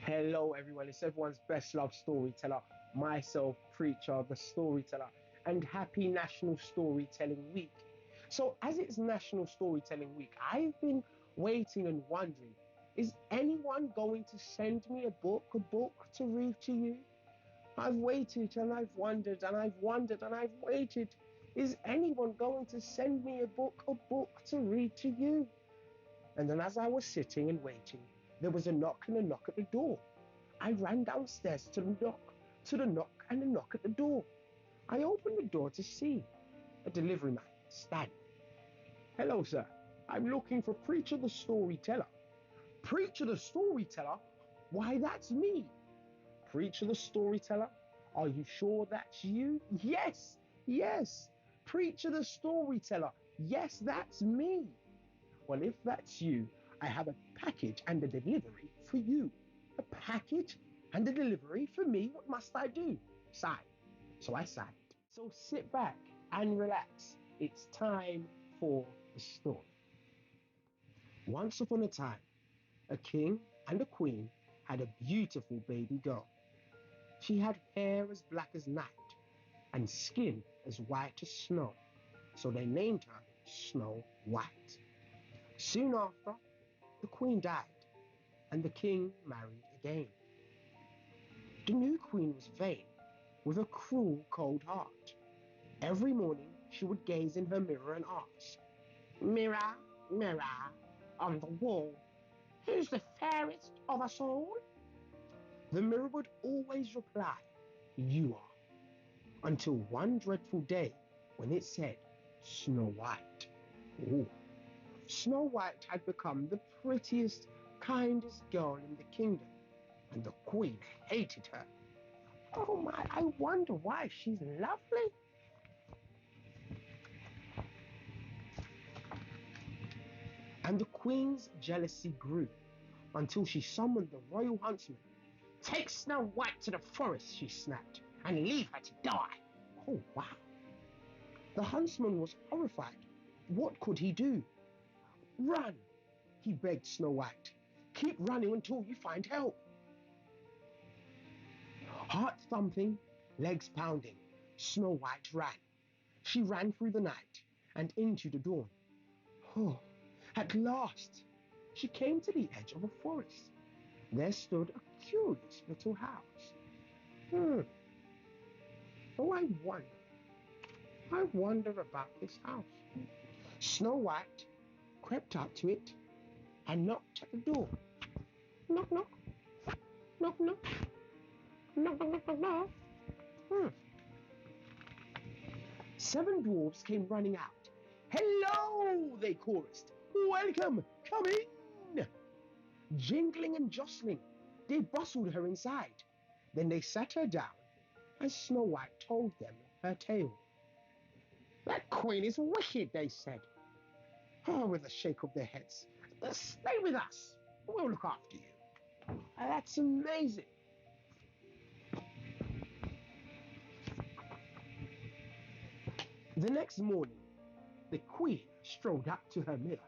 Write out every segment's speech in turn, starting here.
Hello, everyone. It's everyone's best love storyteller, myself, Preacher, the storyteller, and happy National Storytelling Week. So, as it's National Storytelling Week, I've been waiting and wondering, is anyone going to send me a book to read to you? I've waited and I've wondered and I've wondered and I've waited. Is anyone going to send me a book to read to you? And then, as I was sitting and waiting, there was a knock and a knock at the door. I ran downstairs to the knock and a knock at the door. I opened the door to see a delivery man standing. Hello, sir. I'm looking for Preacher the Storyteller. Preacher the Storyteller? Why, that's me. Preacher the Storyteller? Are you sure that's you? Yes, yes. Preacher the Storyteller. Yes, that's me. Well, if that's you, I have a package and a delivery for you. A package and a delivery for me? What must I do? Sigh. So I sighed. So sit back and relax. It's time for the story. Once upon a time, a king and a queen had a beautiful baby girl. She had hair as black as night and skin as white as snow. So they named her Snow White. Soon after, the queen died, and the king married again. The new queen was vain, with a cruel, cold heart. Every morning she would gaze in her mirror and ask, Mirror, mirror, on the wall, who's the fairest of us all? The mirror would always reply, You are, until one dreadful day when it said, Snow White. Oh. Snow White had become the prettiest, kindest girl in the kingdom, and the queen hated her. Oh my, I wonder why she's lovely. And the queen's jealousy grew until she summoned the royal huntsman. Take Snow White to the forest, she snapped, and leave her to die. Oh wow. The huntsman was horrified. What could he do? Run, he begged Snow White. Keep running until you find help. Heart thumping, legs pounding, Snow White ran. She ran through the night and into the dawn. Oh, at last, she came to the edge of a forest. There stood a curious little house. Oh, I wonder about this house. Snow White crept up to it and knocked at the door. Knock, knock, knock, knock, knock, knock, knock, knock. Hmm. 7 dwarfs came running out. Hello, they chorused. Welcome, come in. Jingling and jostling, they bustled her inside. Then they sat her down, and Snow White told them her tale. That queen is wicked, they said. Oh, with a shake of their heads. Stay with us. We'll look after you. That's amazing. The next morning, the queen strolled up to her mirror.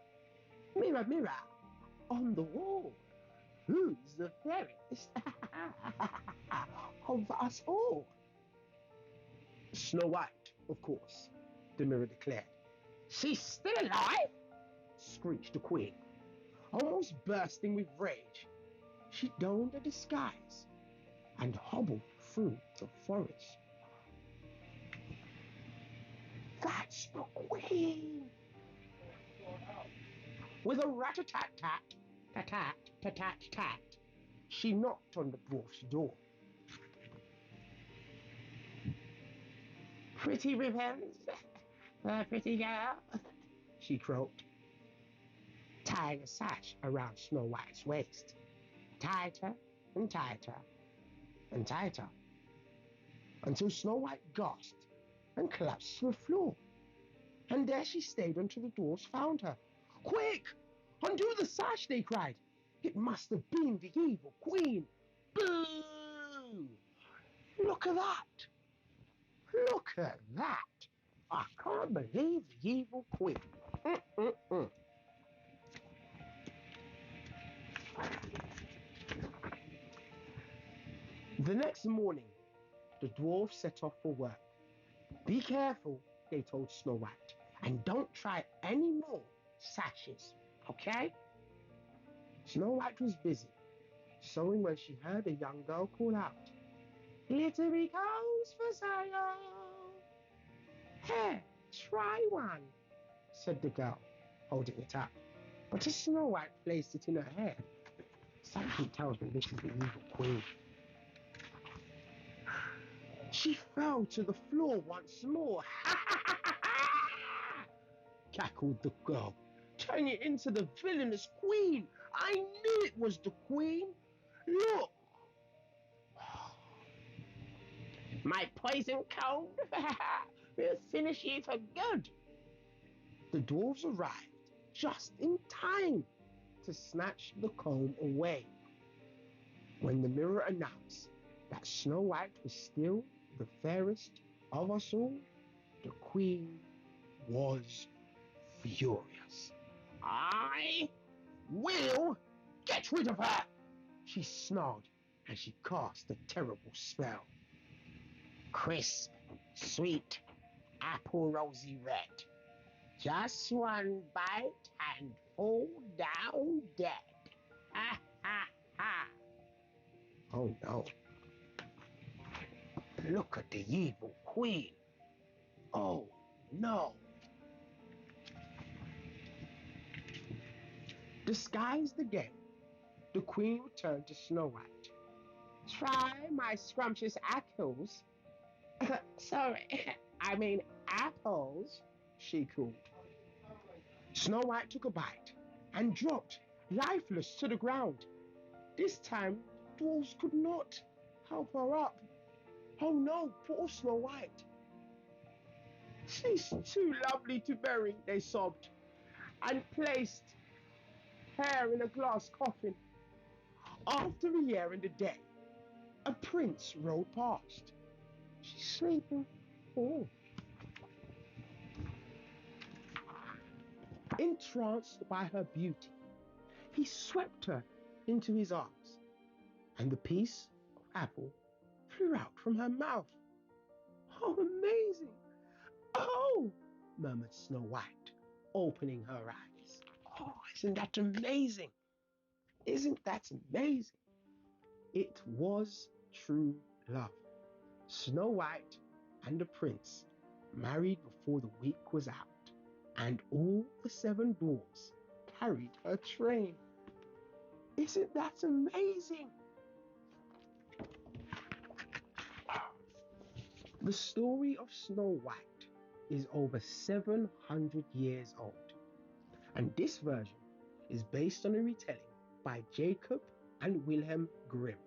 Mirror, mirror, on the wall, who's the fairest of us all? Snow White, of course, the mirror declared. She's still alive? Screeched the queen. Almost bursting with rage, she donned a disguise and hobbled through the forest. That's the queen! With a rat-a-tat-tat, tat-tat, tat-tat-tat, she knocked on the dwarf's door. Pretty ribbons, pretty girl, she croaked, tying a sash around Snow White's waist. Tighter and tighter and tighter, until Snow White gasped and collapsed to the floor. And there she stayed until the dwarfs found her. Quick! Undo the sash, they cried. It must have been the evil queen. Boo! Look at that! Look at that! I can't believe the evil queen. The next morning, the dwarfs set off for work. Be careful, they told Snow White, and don't try any more sashes, okay? Snow White was busy sewing when she heard a young girl call out, "Glittery coals for sale!" "Here, try one," said the girl, holding it up. But as Snow White placed it in her hair, something tells me this is the evil queen. She fell to the floor once more. "Ha ha ha ha ha!" cackled the girl, turning it into the villainous queen. "I knew it was the queen. Look, my poison comb will finish you for good." The dwarves arrived just in time to snatch the comb away. When the mirror announced that Snow White was still the fairest of us all, the queen was furious. "I will get rid of her," she snarled, and she cast a terrible spell. "Crisp, sweet, apple rosy red. Just one bite and fall down dead. Ha ha ha." Oh no. Look at the evil queen. Oh no. Disguised again, the queen returned to Snow White. "Try my scrumptious apples." "Sorry, I mean apples," she called. Snow White took a bite and dropped lifeless to the ground. This time, the dwarves could not help her up. "Oh no, poor Snow White. She's too lovely to bury," they sobbed, and placed her in a glass coffin. After a year and a day, a prince rode past. "She's sleeping." Oh. Entranced by her beauty, he swept her into his arms, and the piece of apple flew out from her mouth. "Oh, amazing! Oh," murmured Snow White, opening her eyes. "Oh, isn't that amazing? Isn't that amazing?" It was true love. Snow White and the prince married before the week was out, and all the 7 dwarfs carried her train. Isn't that amazing? The story of Snow White is over 700 years old, and this version is based on a retelling by Jacob and Wilhelm Grimm,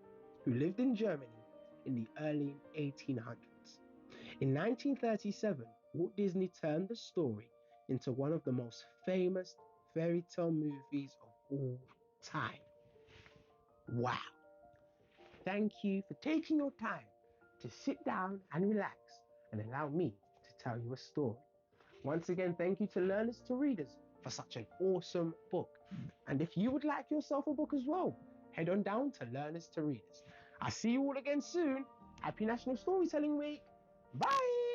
who lived in Germany in the early 1800s. In 1937, Walt Disney turned the story into one of the most famous fairy tale movies of all time. Wow. Thank you for taking your time to sit down and relax and allow me to tell you a story. Once again, thank you to Learners to Readers for such an awesome book. And if you would like yourself a book as well, head on down to Learners to Readers. I'll see you all again soon. Happy National Storytelling Week. Bye!